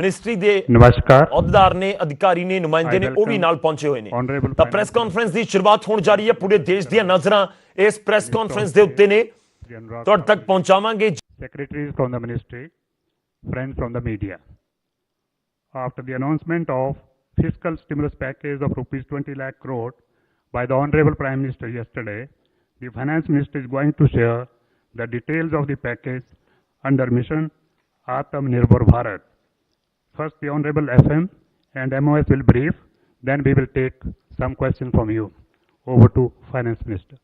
Ministry ਦੇ ਨਮਸਕਾਰ ਅਹੁਦੇਦਾਰ ਨੇ, ਅਧਿਕਾਰੀ ਨੇ, ਨੁਮਾਇੰਦੇ ਨੇ, ਉਹ ਵੀ ਨਾਲ ਪਹੁੰਚੇ ਹੋਏ ਨੇ। ਤਾਂ ਪ੍ਰੈਸ ਕਾਨਫਰੰਸ ਦੀ ਸ਼ੁਰੂਆਤ ਹੋਣ ਜਾ ਰਹੀ ਹੈ। ਪੂਰੇ ਦੇਸ਼ ਦੀਆਂ ਨਜ਼ਰਾਂ ਇਸ ਪ੍ਰੈਸ ਕਾਨਫਰੰਸ ਦੇ ਉੱਤੇ ਨੇ, ਤੁਹਾਡੇ ਤੱਕ ਪਹੁੰਚਾਵਾਂਗੇ। Secretaries from the ministry, friends from the media. After the announcement of fiscal stimulus package of rupees 20 lakh crore by the Honorable Prime Minister yesterday, the Finance Minister is going to share the details of the package under mission Atmanirbhar Bharat. First, the Honorable FM and MOS will brief, then we will take some questions from you. Over to Finance Minister.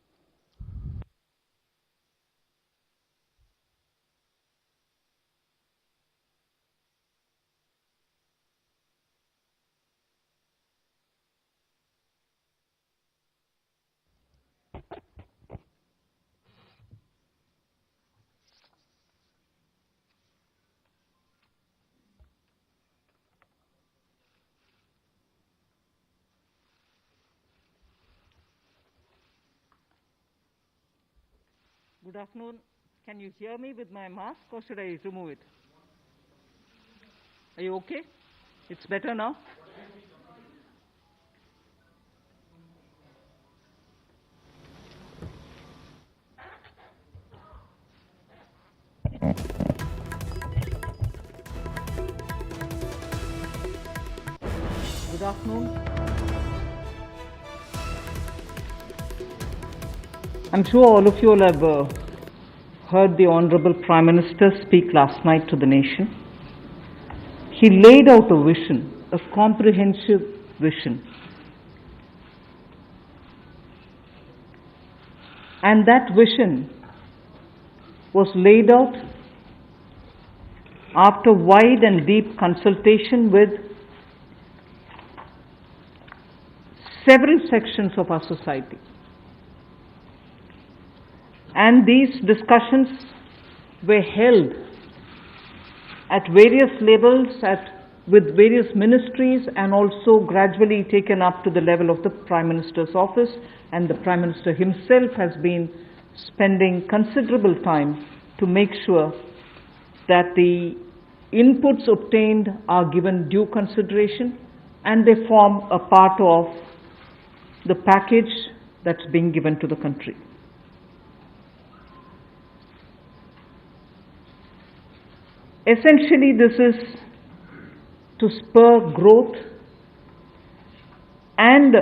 Good afternoon. Can you hear me with my mask or should I remove it? Are you okay? It's better now? Good afternoon. I'm sure all of you will have heard the Honorable Prime Minister speak last night to the nation. He laid out a vision, a comprehensive vision. And that vision was laid out after wide and deep consultation with several sections of our society. And these discussions were held at various levels, with various ministries, and also gradually taken up to the level of the Prime Minister's office, and the Prime Minister himself has been spending considerable time to make sure that the inputs obtained are given due consideration and they form a part of the package that's being given to the country. Essentially, this is to spur growth and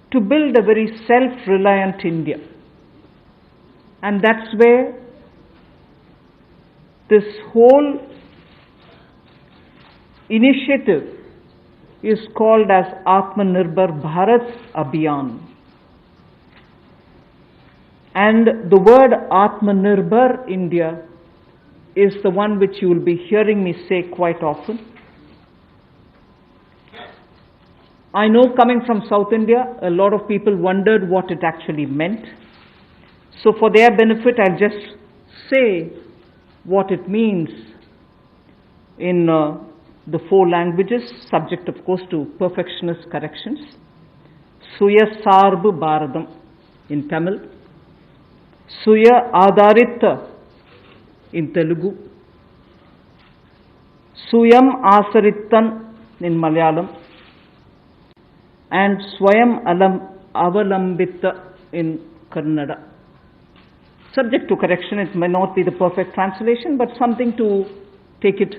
to build a very self-reliant India. And that's where this whole initiative is called as Atmanirbhar Bharat Abhiyan. And the word Atmanirbhar India is the one which you will be hearing me say quite often. I know, coming from South India, a lot of people wondered what it actually meant. So for their benefit, I'll just say what it means in the 4 languages, subject of course to perfectionist corrections. Suya Sarbu Bharadam in Tamil, Suya Adharita in Telugu, Suyam Asarittan in Malayalam, and Swayam Avalambita in Kannada. Subject to correction, it may not be the perfect translation, but something to take it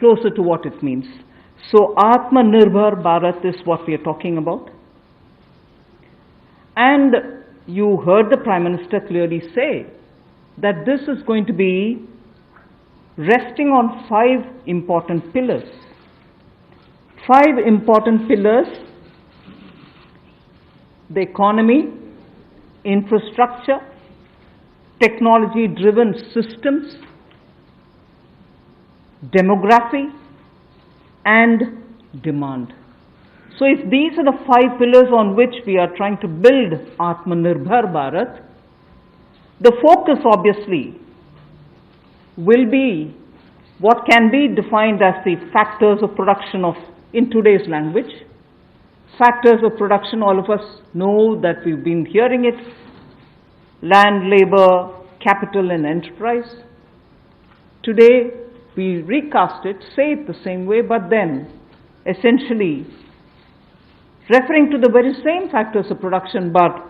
closer to what it means. So Atmanirbhar Bharat is what we are talking about. And you heard the Prime Minister clearly say that this is going to be resting on 5 important pillars. 5 important pillars: the economy, infrastructure, technology-driven systems, demography, and demand. So if these are the 5 pillars on which we are trying to build Atmanirbhar Bharat, the focus obviously will be what can be defined as the factors of production in today's language. Factors of production, all of us know that we've been hearing it: land, labor, capital, and enterprise. Today, we recast it, say it the same way, but then essentially referring to the very same factors of production, but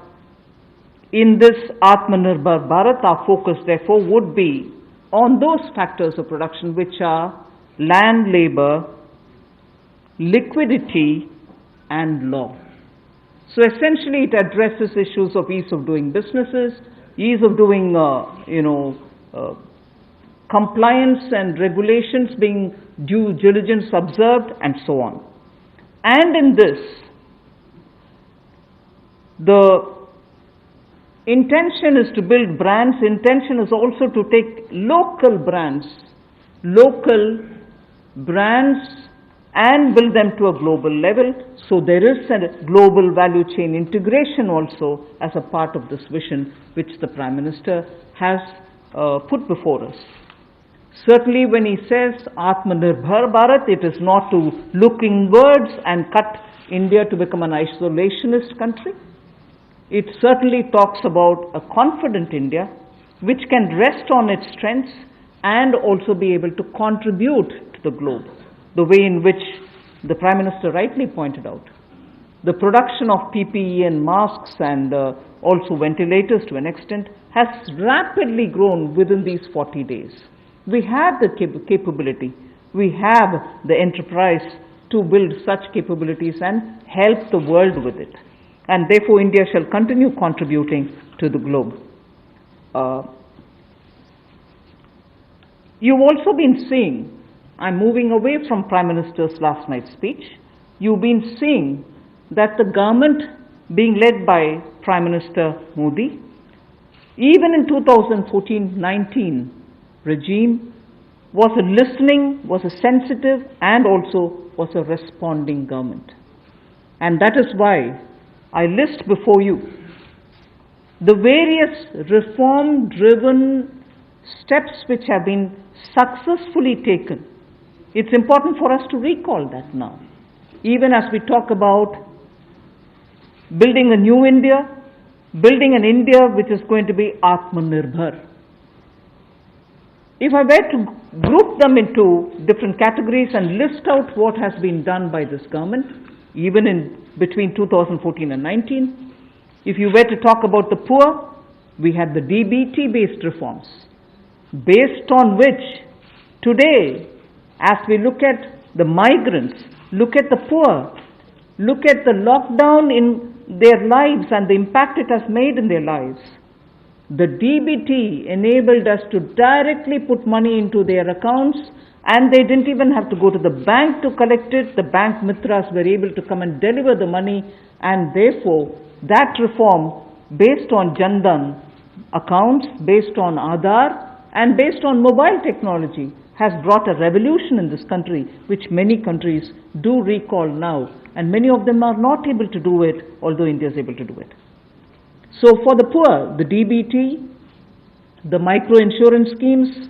in this Atmanirbhar Bharat, our focus therefore would be on those factors of production which are land, labor, liquidity and law. So essentially it addresses issues of ease of doing businesses, ease of doing compliance and regulations being due diligence observed and so on. And in this, the intention is to build brands, intention is also to take local brands and build them to a global level. So there is a global value chain integration also as a part of this vision which the Prime Minister has put before us. Certainly when he says Atmanirbhar Bharat, it is not to look inwards and cut India to become an isolationist country. It certainly talks about a confident India which can rest on its strengths and also be able to contribute to the globe, the way in which the Prime Minister rightly pointed out. The production of PPE and masks and also ventilators to an extent has rapidly grown within these 40 days. We have the capability, we have the enterprise to build such capabilities and help the world with it. And therefore India shall continue contributing to the globe. You've also been seeing, I'm moving away from Prime Minister's last night's speech, you've been seeing that the government being led by Prime Minister Modi, even in 2014-19 regime, was a listening, was a sensitive and also was a responding government. And that is why I list before you the various reform-driven steps which have been successfully taken. It's important for us to recall that now. Even as we talk about building a new India, building an India which is going to be Atmanirbhar. If I were to group them into different categories and list out what has been done by this government, even in between 2014 and 19, if you were to talk about the poor, we had the DBT-based reforms, based on which today, as we look at the migrants, look at the poor, look at the lockdown in their lives and the impact it has made in their lives, the DBT enabled us to directly put money into their accounts, and they didn't even have to go to the bank to collect it. The bank mitras were able to come and deliver the money, and therefore that reform based on Jan Dhan accounts, based on Aadhaar and based on mobile technology has brought a revolution in this country which many countries do recall now, and many of them are not able to do it, although India is able to do it. So for the poor, the DBT, the micro-insurance schemes,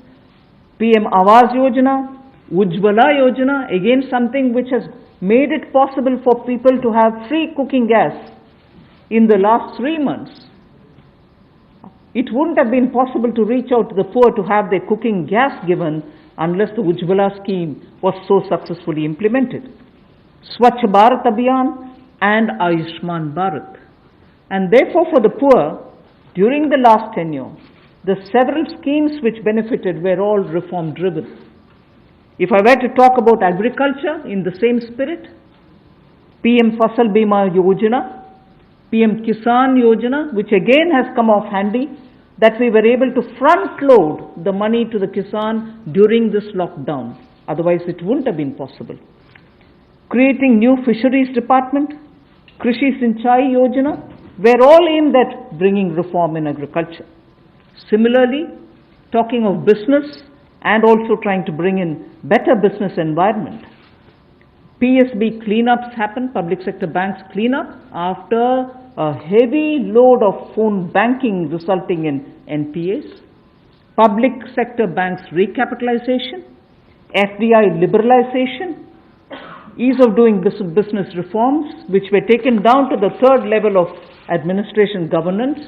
PM Awas Yojana, Ujjwala Yojana, again something which has made it possible for people to have free cooking gas in the last 3 months. It wouldn't have been possible to reach out to the poor to have their cooking gas given unless the Ujjwala scheme was so successfully implemented. Swachh Bharat Abhiyan and Ayushman Bharat. And therefore for the poor, during the last tenure, the several schemes which benefited were all reform driven. If I were to talk about agriculture in the same spirit, PM Fasal Bima Yojana, PM Kisan Yojana, which again has come off handy, that we were able to front load the money to the Kisan during this lockdown. Otherwise it wouldn't have been possible. Creating new fisheries department, Krishi Sinchai Yojana, were all aimed at bringing reform in agriculture. Similarly, talking of business and also trying to bring in better business environment. PSB cleanups happen, public sector banks clean up after a heavy load of phone banking resulting in NPAs. Public sector banks recapitalization, FDI liberalization, ease of doing business reforms which were taken down to the third level of administration governance,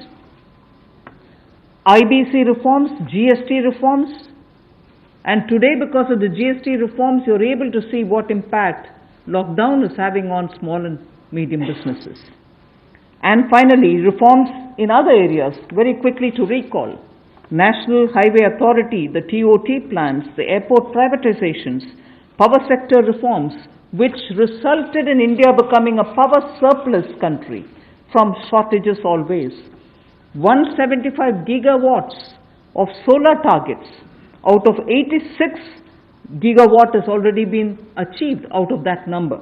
IBC reforms, GST reforms, And today, because of the GST reforms, you're able to see what impact lockdown is having on small and medium businesses. And finally, reforms in other areas, very quickly to recall. National Highway Authority, the TOT plans, the airport privatizations, power sector reforms, which resulted in India becoming a power surplus country from shortages always. 175 gigawatts of solar targets out of 86 gigawatt has already been achieved out of that number.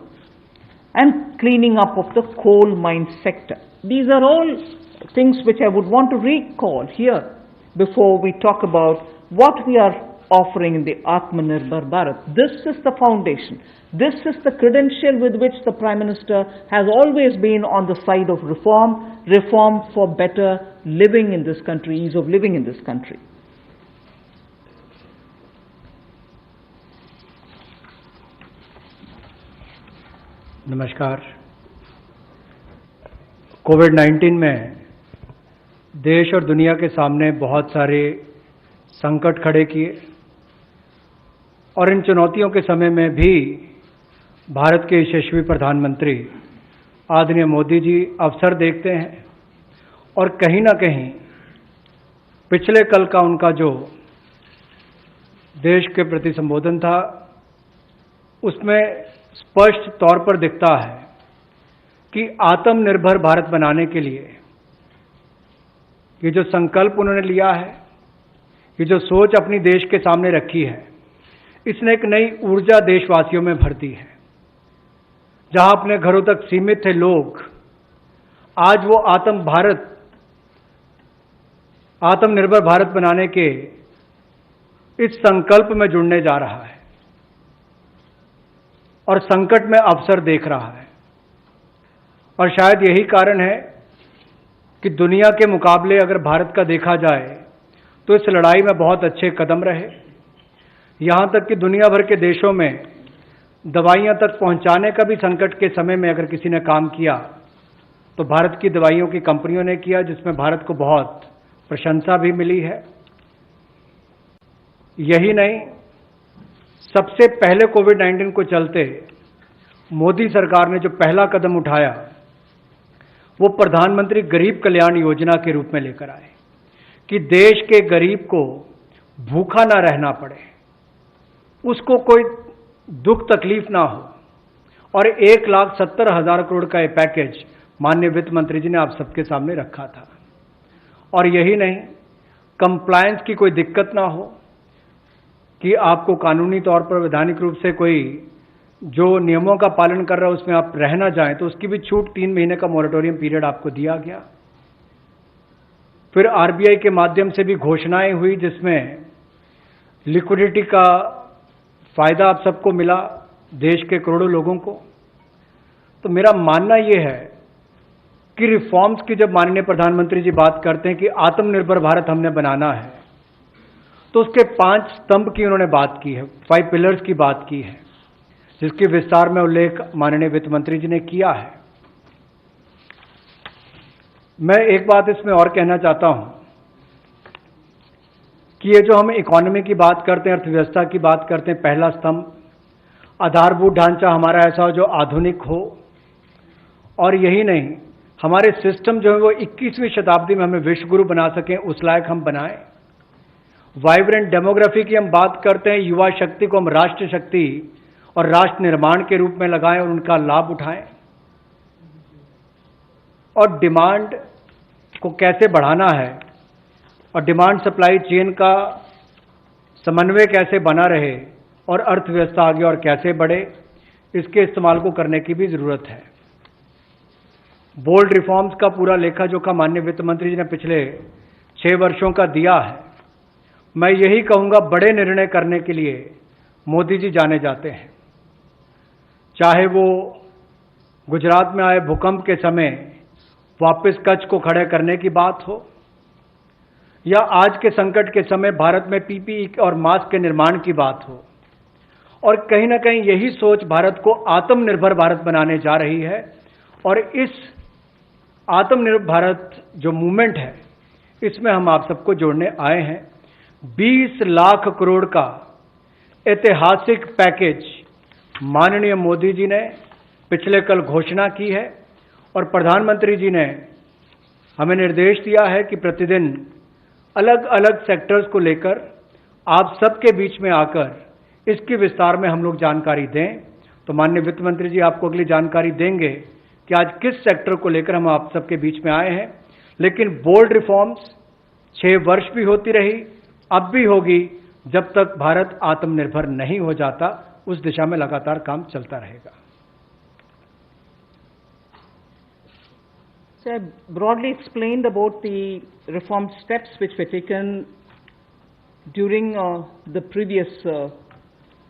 And cleaning up of the coal mine sector. These are all things which I would want to recall here before we talk about what we are offering in the Atmanirbhar Bharat. This is the foundation. This is the credential with which the Prime Minister has always been on the side of reform, reform for better living in this country, ease of living in this country. नमस्कार। कोविड-19 में देश और दुनिया के सामने बहुत सारे संकट खड़े किए और इन चुनौतियों के समय में भी भारत के यशस्वी प्रधानमंत्री आदरणीय मोदी जी अवसर देखते हैं और कहीं ना कहीं पिछले कल का उनका जो देश के प्रति संबोधन था उसमें स्पष्ट तौर पर दिखता है कि आत्मनिर्भर भारत बनाने के लिए ये जो संकल्प उन्होंने लिया है, ये जो सोच अपनी देश के सामने रखी है, इसने एक नई ऊर्जा देशवासियों में भर दी है। जहां अपने घरों तक सीमित थे लोग, आज वो आत्मनिर्भर भारत बनाने के इस संकल्प में जुड़ने जा रहा है और संकट में अवसर देख रहा है। और शायद यही कारण है कि दुनिया के मुकाबले अगर भारत का देखा जाए तो इस लड़ाई में बहुत अच्छे कदम रहे। यहाँ तक कि दुनिया भर के देशों में दवाइयाँ तक पहुँचाने का भी संकट के समय में अगर किसी ने काम किया तो भारत की दवाइयों की कंपनियों ने किया, जिसमें भारत को बहुत प्रशंसा भी मिली है। यही नहीं, सबसे पहले कोविड-19 को चलते मोदी सरकार ने जो पहला कदम उठाया वो प्रधानमंत्री गरीब कल्याण योजना के रूप में लेकर आए कि देश के गरीब को भूखा ना रहना पड़े, उसको कोई दुख तकलीफ ना हो। और 1,70,000 करोड़ का ये पैकेज माननीय वित्त मंत्री जी ने आप सबके सामने रखा था। और यही नहीं, कंप्लायंस की कोई दिक्कत ना हो कि आपको कानूनी तौर पर वैधानिक रूप से कोई जो नियमों का पालन कर रहा है उसमें आप रह ना जाएं, तो उसकी भी छूट 3 महीने का मॉरेटोरियम पीरियड आपको दिया गया। फिर आरबीआई के माध्यम से भी घोषणाएं हुई जिसमें लिक्विडिटी का फायदा आप सबको मिला, देश के करोड़ों लोगों को। तो मेरा मानना यह है कि रिफॉर्म्स की जब माननीय प्रधानमंत्री जी बात करते हैं कि आत्मनिर्भर भारत हमने बनाना है, तो उसके 5 स्तंभ की उन्होंने बात की है, 5 पिलर्स की बात की है, जिसकी विस्तार में उल्लेख माननीय वित्त मंत्री जी ने किया है। मैं एक बात इसमें और कहना चाहता हूं कि ये जो हम इकोनॉमी की बात करते हैं, अर्थव्यवस्था की बात करते हैं, पहला स्तंभ आधारभूत ढांचा हमारा ऐसा हो जो आधुनिक हो। और यही नहीं, हमारे सिस्टम जो है वो 21वीं शताब्दी में हमें विश्व गुरु बना सकें, उस लायक हम बनाएं। वाइब्रेंट डेमोग्राफी की हम बात करते हैं, युवा शक्ति को हम राष्ट्र शक्ति और राष्ट्र निर्माण के रूप में लगाएं और उनका लाभ उठाएं। और डिमांड को कैसे बढ़ाना है और डिमांड सप्लाई चेन का समन्वय कैसे बना रहे और अर्थव्यवस्था आगे और कैसे बढ़े, इसके इस्तेमाल को करने की भी जरूरत है। बोल्ड रिफॉर्म्स का पूरा लेखा जोखा माननीय वित्त मंत्री जी ने पिछले 6 वर्षों का दिया है। मैं यही कहूंगा, बड़े निर्णय करने के लिए मोदी जी जाने जाते हैं। चाहे वो गुजरात में आए भूकंप के समय वापस कच्छ को खड़े करने की बात हो, या आज के संकट के समय भारत में पीपीई और मास्क के निर्माण की बात हो। और कहीं ना कहीं यही सोच भारत को आत्मनिर्भर भारत बनाने जा रही है। और इस आत्मनिर्भर भारत जो मूवमेंट है, इसमें हम आप सबको जोड़ने आए हैं। 20 लाख करोड़ का ऐतिहासिक पैकेज माननीय मोदी जी ने पिछले कल घोषणा की है और प्रधानमंत्री जी ने हमें निर्देश दिया है कि प्रतिदिन अलग अलग सेक्टर्स को लेकर आप सबके बीच में आकर इसकी विस्तार में हम लोग जानकारी दें। तो माननीय वित्त मंत्री जी आपको अगली जानकारी देंगे कि आज किस सेक्टर को लेकर हम आप सबके बीच में आए हैं। लेकिन बोल्ड रिफॉर्म्स 6 वर्ष भी होती रही, अब भी होगी, जब तक भारत आत्मनिर्भर नहीं हो जाता, उस दिशा में लगातार काम चलता रहेगा। So I broadly explained about the reform steps which were taken during the previous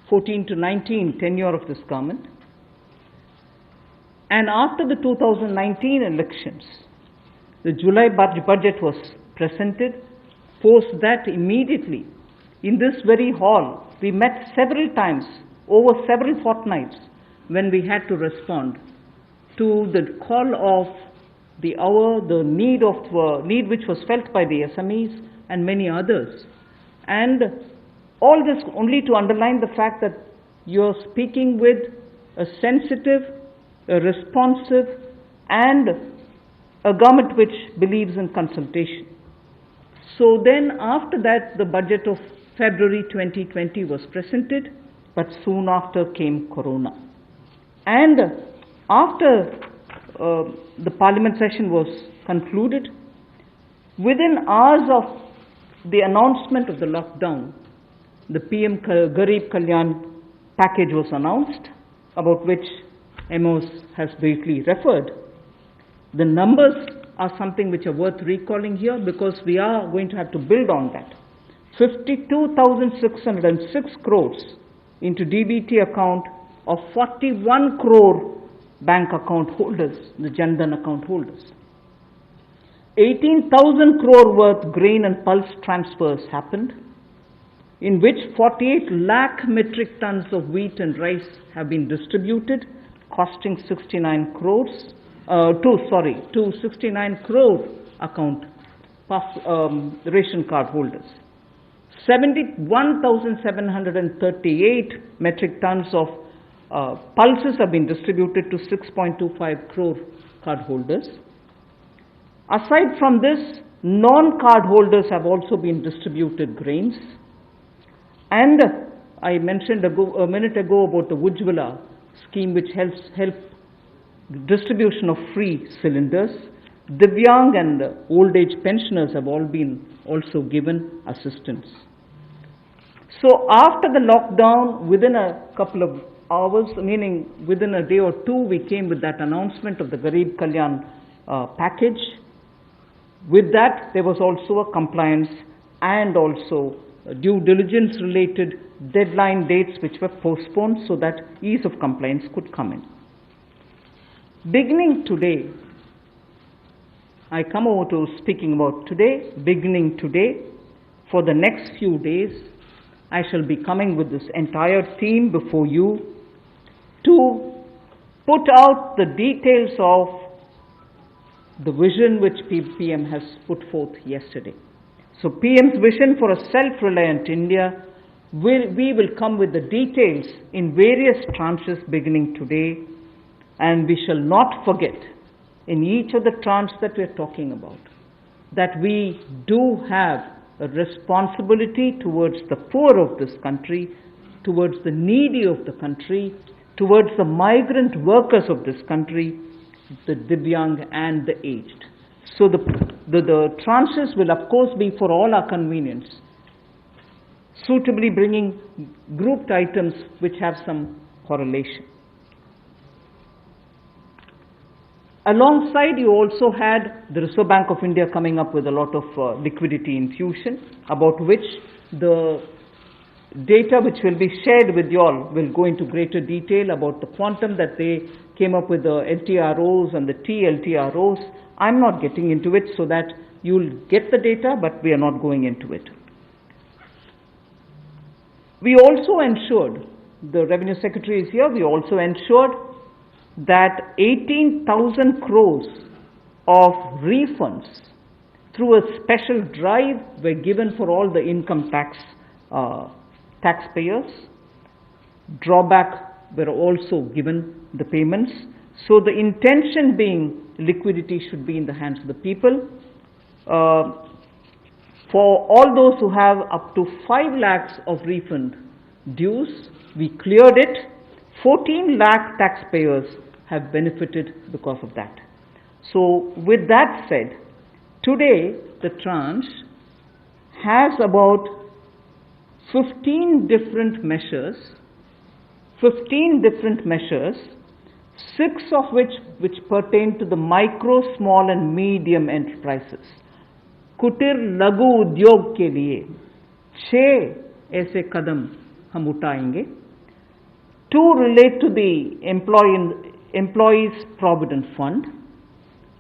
14 to 19 tenure of this government. And after the 2019 elections, the July budget was presented. Post that, immediately, in this very hall, we met several times over several fortnights when we had to respond to the call of the hour, the need which was felt by the SMEs and many others. And all this only to underline the fact that you're speaking with a sensitive, a responsive, and a government which believes in consultation. So then after that, the budget of February 2020 was presented, but soon after came Corona. And after the parliament session was concluded, within hours of the announcement of the lockdown, the PM Garib Kalyan package was announced, about which Amos has briefly referred. The numbers are something which are worth recalling here because we are going to have to build on that. 52,606 crores into DBT account of 41 crore bank account holders, the Jan Dhan account holders. 18,000 crore worth grain and pulse transfers happened, in which 48 lakh metric tons of wheat and rice have been distributed, costing 69 crores, to 69 crore account ration card holders. 71,738 metric tons of pulses have been distributed to 6.25 crore card holders. Aside from this, non-card holders have also been distributed grains. And I mentioned a minute ago about the Ujjwala scheme, which help distribution of free cylinders. Divyang and old age pensioners have all been also given assistance. So after the lockdown, within a couple of hours, meaning within a day or two, we came with that announcement of the Garib Kalyan package. With that, there was also a compliance and also due diligence related deadline dates which were postponed so that ease of compliance could come in. Beginning today, I come over to speaking about today. Beginning today, for the next few days, I shall be coming with this entire team before you to put out the details of the vision which PM has put forth yesterday. So PM's vision for a self-reliant India, we will come with the details in various tranches beginning today, and we shall not forget in each of the tranches that we are talking about that we do have a responsibility towards the poor of this country, towards the needy of the country, towards the migrant workers of this country, the Divyang and the aged. So the tranches will of course be for all our convenience, suitably bringing grouped items which have some correlation. Alongside, you also had the Reserve Bank of India coming up with a lot of liquidity infusion, about which the data which will be shared with you all will go into greater detail about the quantum that they came up with, the LTROs and the TLTROs. I'm not getting into it so that you'll get the data, but we are not going into it. We also ensured, the Revenue Secretary is here, we also ensured that 18,000 crores of refunds through a special drive were given for all the income taxpayers drawback were also given the payments. So the intention being liquidity should be in the hands of the people. For all those who have up to 5 lakhs of refund dues, we cleared it. 14 lakh taxpayers have benefited because of that. So with that said, today the tranche has about 15 different measures, 6 of which pertain to the micro, small and medium enterprises. कुटीर लघु उद्योग के लिए 6 ऐसे कदम हम उठाएंगे. 2 relate to the employees provident fund.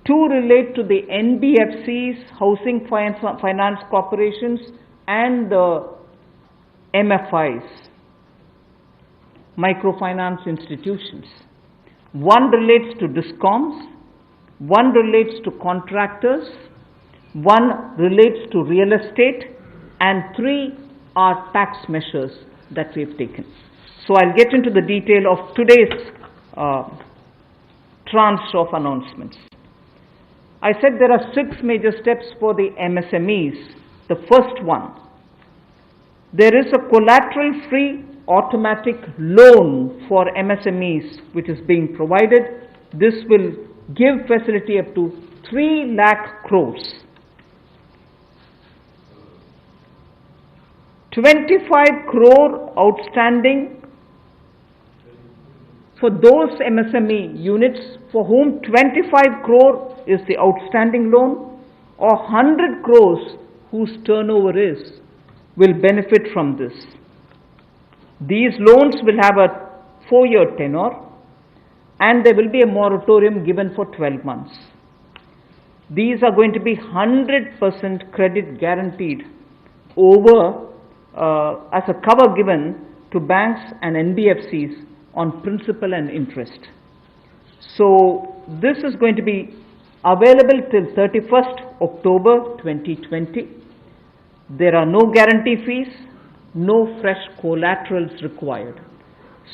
2 relate to the NBFCs, housing finance corporations, and the MFIs, microfinance institutions. 1 relates to DISCOMs, 1 relates to contractors, 1 relates to real estate, and 3 are tax measures that we have taken. So I'll get into the detail of today's tranche of announcements. I said there are 6 major steps for the MSMEs. The first one, there is a collateral-free automatic loan for MSMEs which is being provided. This will give facility up to 3 lakh crores. 25 crore outstanding for those MSME units for whom 25 crore is the outstanding loan, or 100 crores whose turnover will benefit from this. These loans will have a 4-year tenure, and there will be a moratorium given for 12 months. These are going to be 100% credit guaranteed over as a cover given to banks and NBFCs on principal and interest. So this is going to be available till 31st October 2020. There are no guarantee fees, no fresh collaterals required.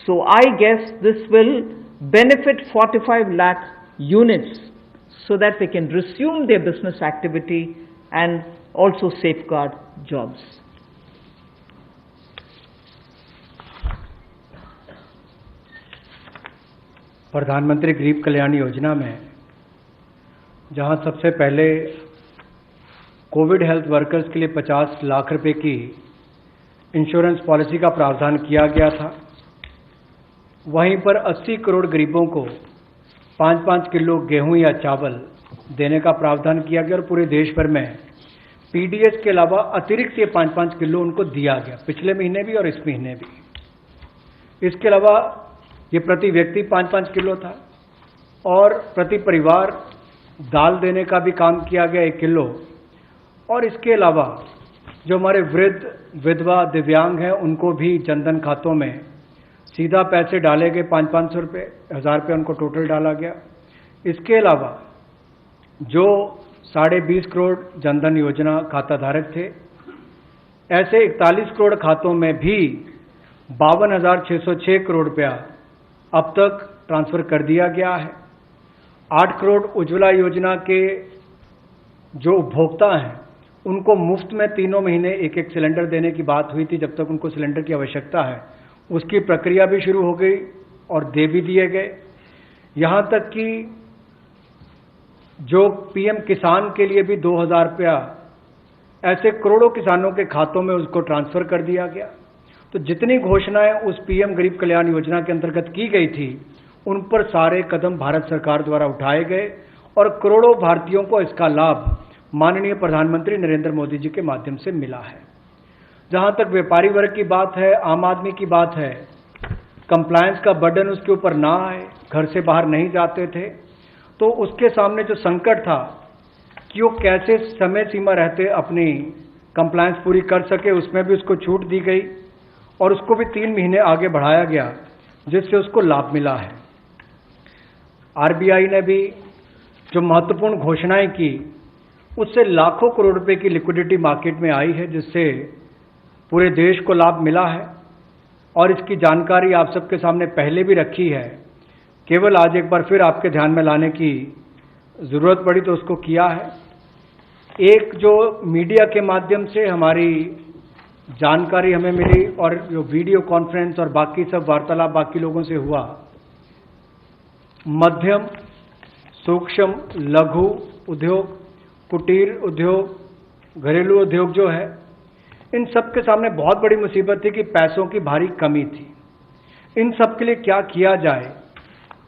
So I guess this will benefit 45 lakh units so that they can resume their business activity and also safeguard jobs. प्रधानमंत्री गरीब कल्याण योजना में जहां सबसे पहले Covid health workers के लिए 50 लाख रुपए की इंश्योरेंस पॉलिसी का प्रावधान किया गया था, वहीं पर 80 करोड़ गरीबों को 5-5 किलो गेहूं या चावल देने का प्रावधान किया गया और पूरे देश भर में पीडीएस के अलावा अतिरिक्त ये 5-5 किलो उनको दिया गया, पिछले महीने भी और इस महीने भी. इसके अलावा ये प्रति व्यक्ति 5-5 किलो था और प्रति परिवार दाल देने का भी काम किया गया 1 किलो. और इसके अलावा जो हमारे वृद्ध, विधवा, दिव्यांग हैं उनको भी जनधन खातों में सीधा पैसे डाले गए, 500-500 रुपये, 1000 रुपये उनको टोटल डाला गया. इसके अलावा जो 20.5 करोड़ जनधन योजना खाता धारक थे, ऐसे 41 करोड़ खातों में भी 52,606 करोड़ रुपया अब तक ट्रांसफर कर दिया गया है. 8 करोड़ उज्ज्वला योजना के जो उपभोक्ता हैं उनको मुफ्त में 3 महीने एक सिलेंडर देने की बात हुई थी. जब तक उनको सिलेंडर की आवश्यकता है उसकी प्रक्रिया भी शुरू हो गई और दे भी दिए गए. यहाँ तक कि जो पीएम किसान के लिए भी 2,000 रुपया ऐसे करोड़ों किसानों के खातों में उसको ट्रांसफर कर दिया गया. तो जितनी घोषणाएं उस पीएम गरीब कल्याण योजना के अंतर्गत की गई थी उन पर सारे कदम भारत सरकार द्वारा उठाए गए और करोड़ों भारतीयों को इसका लाभ माननीय प्रधानमंत्री नरेंद्र मोदी जी के माध्यम से मिला है. जहां तक व्यापारी वर्ग की बात है, आम आदमी की बात है, कंप्लायंस का बर्डन उसके ऊपर ना आए, घर से बाहर नहीं जाते थे, तो उसके सामने जो संकट था कि वो कैसे समय सीमा रहते अपनी कंप्लायंस पूरी कर सके, उसमें भी उसको छूट दी गई और उसको भी 3 महीने आगे बढ़ाया गया, जिससे उसको लाभ मिला है. आरबीआई ने भी जो महत्वपूर्ण घोषणाएं की उससे लाखों करोड़ रुपए की लिक्विडिटी मार्केट में आई है, जिससे पूरे देश को लाभ मिला है. और इसकी जानकारी आप सबके सामने पहले भी रखी है, केवल आज एक बार फिर आपके ध्यान में लाने की ज़रूरत पड़ी तो उसको किया है। एक जो मीडिया के माध्यम से हमारी जानकारी हमें मिली और जो वीडियो कॉन्फ्रेंस और बाकी सब वार्तालाप बाकी लोगों से हुआ, मध्यम सूक्ष्म लघु उद्योग, कुटीर उद्योग, घरेलू उद्योग जो है, इन सब के सामने बहुत बड़ी मुसीबत थी कि पैसों की भारी कमी थी। इन सब के लिए क्या किया जाए,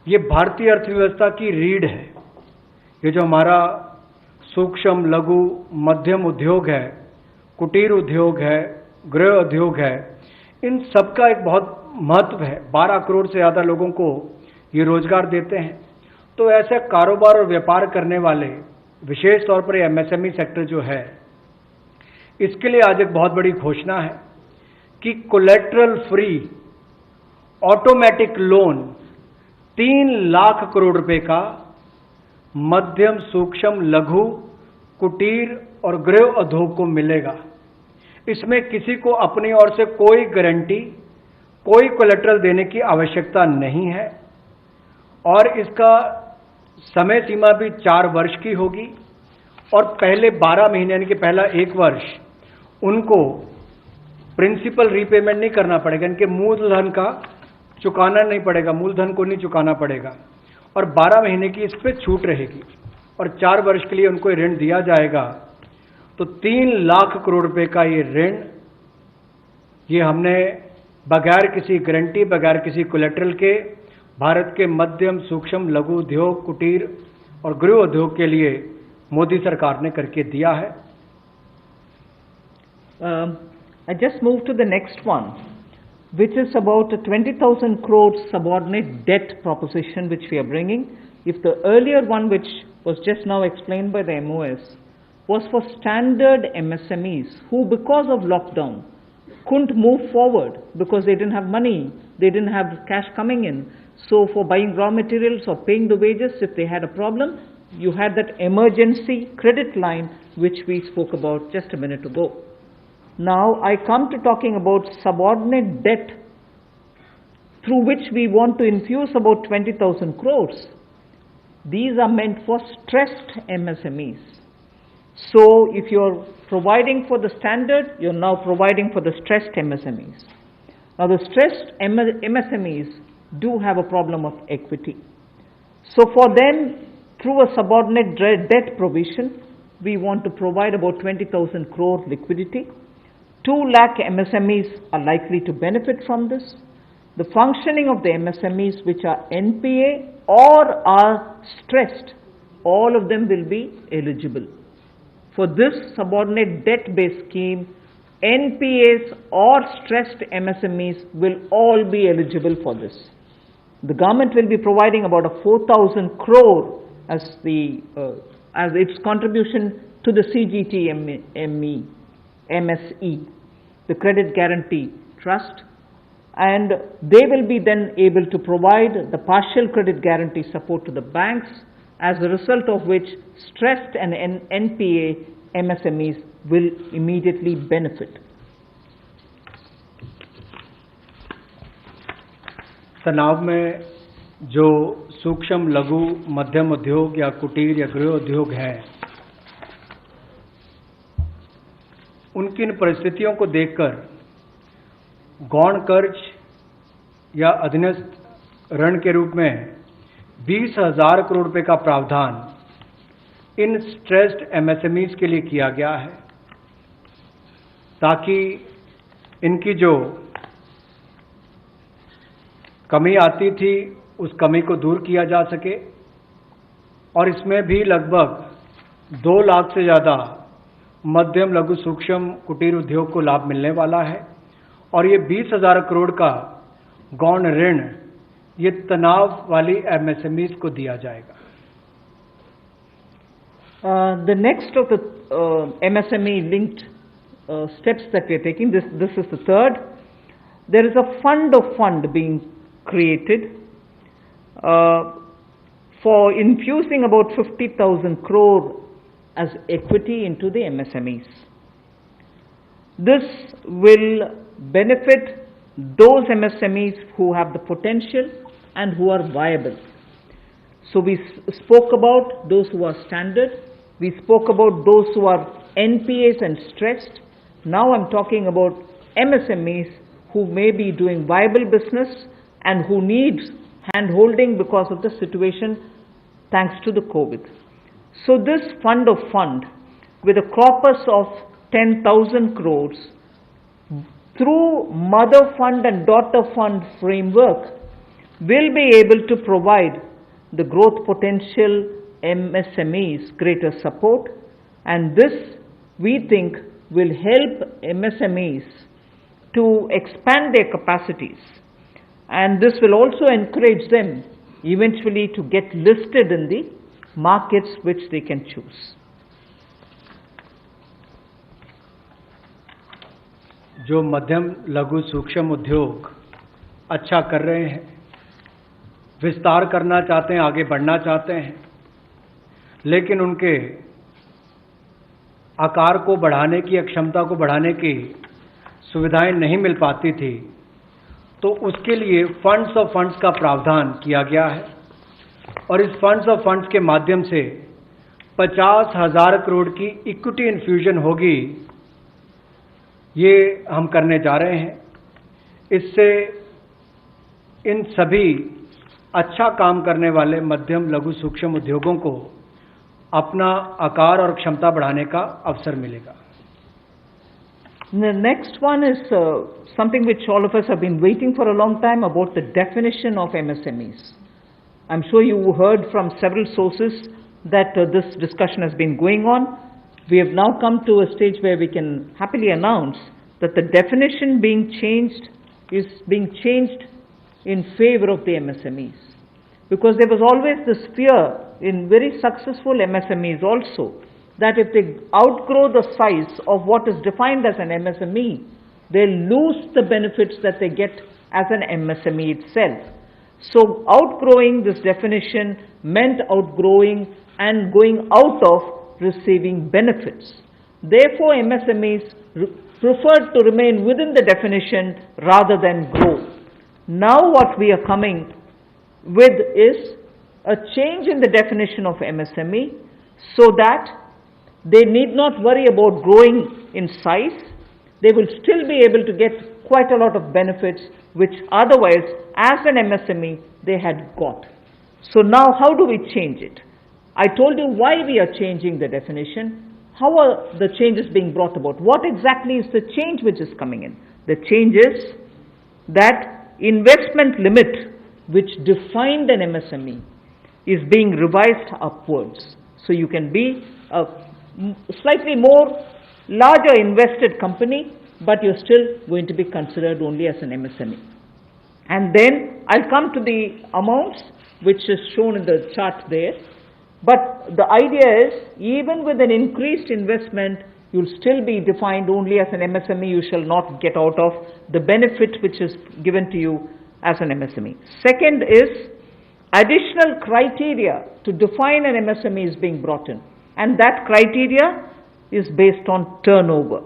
ये भारतीय अर्थव्यवस्था की रीढ़ है। ये जो हमारा सूक्ष्म लघु मध्यम उद्योग है, कुटीर उद्योग है, गृह उद्योग है, इन सबका एक बहुत महत्व है। 12 करोड़ से ज़्यादा लोगों को ये रोजगार देते हैं। तो ऐसे कारोबार और व्यापार करने वाले, विशेष तौर पर एमएसएमई सेक्टर जो है, इसके लिए आज एक बहुत बड़ी घोषणा है कि collateral free automatic loan 3 lakh crore रुपए का मध्यम सूक्ष्म लघु कुटीर और गृह उद्योग को मिलेगा। इसमें किसी को अपनी ओर से कोई गारंटी, कोई कोलेटरल देने की आवश्यकता नहीं है और इसका समय सीमा भी 4 वर्ष की होगी और पहले 12 महीने यानी कि पहला 1 वर्ष उनको प्रिंसिपल रीपेमेंट नहीं करना पड़ेगा, इनके मूलधन का चुकाना नहीं पड़ेगा, मूलधन को नहीं चुकाना पड़ेगा और 12 महीने की इस पर छूट रहेगी और 4 वर्ष के लिए उनको ऋण दिया जाएगा। तो 3 लाख करोड़ रुपए का ये ऋण, ये हमने बगैर किसी गारंटी, बगैर किसी कोलेटरल के भारत के मध्यम सूक्ष्म लघु उद्योग, कुटीर और गृह उद्योग के लिए मोदी सरकार ने करके दिया है। I just move to the next one, which is about a 20,000 crore subordinate debt proposition which we are bringing. If the earlier one, which was just now explained by the MOS, was for standard MSMEs who, because of lockdown, couldn't move forward because they didn't have money, they didn't have cash coming in. So for buying raw materials or paying the wages, if they had a problem, you had that emergency credit line which we spoke about just a minute ago. Now I come to talking about subordinate debt through which we want to infuse about 20,000 crores. These are meant for stressed MSMEs. So if you're providing for the standard, you're now providing for the stressed MSMEs. Now the stressed MSMEs do have a problem of equity. So for them, through a subordinate debt provision, we want to provide about 20,000 crore liquidity. 2 lakh MSMEs are likely to benefit from this. The functioning of the MSMEs which are NPA or are stressed, all of them will be eligible. For this subordinate debt-based scheme, NPAs or stressed MSMEs will all be eligible for this. The government will be providing about a 4,000 crore as its contribution to the MSE, the Credit Guarantee Trust, and they will be then able to provide the partial credit guarantee support to the banks, as a result of which stressed and NPA MSMEs will immediately benefit. तनाव में जो सूक्ष्म लघु मध्यम उद्योग या कुटीर या गृह उद्योग है, उनकी इन परिस्थितियों को देखकर गौण कर्ज या अधीनस्थ ऋण के रूप में 20,000 करोड़ रुपए का प्रावधान इन स्ट्रेस्ड एमएसएमईज के लिए किया गया है, ताकि इनकी जो कमी आती थी उस कमी को दूर किया जा सके। और इसमें भी लगभग 2 लाख से ज़्यादा मध्यम लघु सूक्ष्म कुटीर उद्योग को लाभ मिलने वाला है और ये 20,000 करोड़ का गौण ऋण ये तनाव वाली एमएसएमईज को दिया जाएगा। The next of the MSME linked steps that we are taking, this is the third. There is a fund being created for infusing about 50,000 crore as equity into the MSMEs. This will benefit those MSMEs who have the potential and who are viable. So we spoke about those who are standard, we spoke about those who are NPAs and stressed. Now I'm talking about MSMEs who may be doing viable business and who need hand-holding because of the situation thanks to the COVID. So this fund of fund with a corpus of 10,000 crores through mother fund and daughter fund framework will be able to provide the growth potential MSMEs greater support, and this we think will help MSMEs to expand their capacities, and this will also encourage them eventually to get listed in the markets which they can choose. जो मध्यम लघु सूक्ष्म उद्योग अच्छा कर रहे हैं, विस्तार करना चाहते हैं, आगे बढ़ना चाहते हैं, लेकिन उनके आकार को बढ़ाने की, क्षमता को बढ़ाने की सुविधाएं नहीं मिल पाती थी, तो उसके लिए फंड्स ऑफ फंड्स का प्रावधान किया गया है और इस फंड्स ऑफ फंड्स के माध्यम से 50,000 करोड़ की इक्विटी इन्फ्यूजन होगी, ये हम करने जा रहे हैं। इससे इन सभी अच्छा काम करने वाले मध्यम लघु सूक्ष्म उद्योगों को अपना आकार और क्षमता बढ़ाने का अवसर मिलेगा। The next one is something which all of us have been waiting for a long time, about the definition of MSMEs. I'm sure you heard from several sources that this discussion has been going on. We have now come to a stage where we can happily announce that the definition being changed is being changed in favor of the MSMEs. Because there was always this fear in very successful MSMEs also, that if they outgrow the size of what is defined as an MSME, they lose the benefits that they get as an MSME itself. So outgrowing this definition meant outgrowing and going out of receiving benefits. Therefore, MSMEs preferred to remain within the definition rather than grow. Now what we are coming with is a change in the definition of MSME so that they need not worry about growing in size. They will still be able to get quite a lot of benefits which otherwise as an MSME they had got. So now how do we change it? I told you why we are changing the definition. How are the changes being brought about? What exactly is the change which is coming in? The change is that investment limit which defined an MSME is being revised upwards. So you can be a slightly more larger invested company, but you're still going to be considered only as an MSME. And then I'll come to the amounts which is shown in the chart there. But the idea is, even with an increased investment, you'll still be defined only as an MSME. You shall not get out of the benefit which is given to you as an MSME. Second is, additional criteria to define an MSME is being brought in. And that criteria is based on turnover.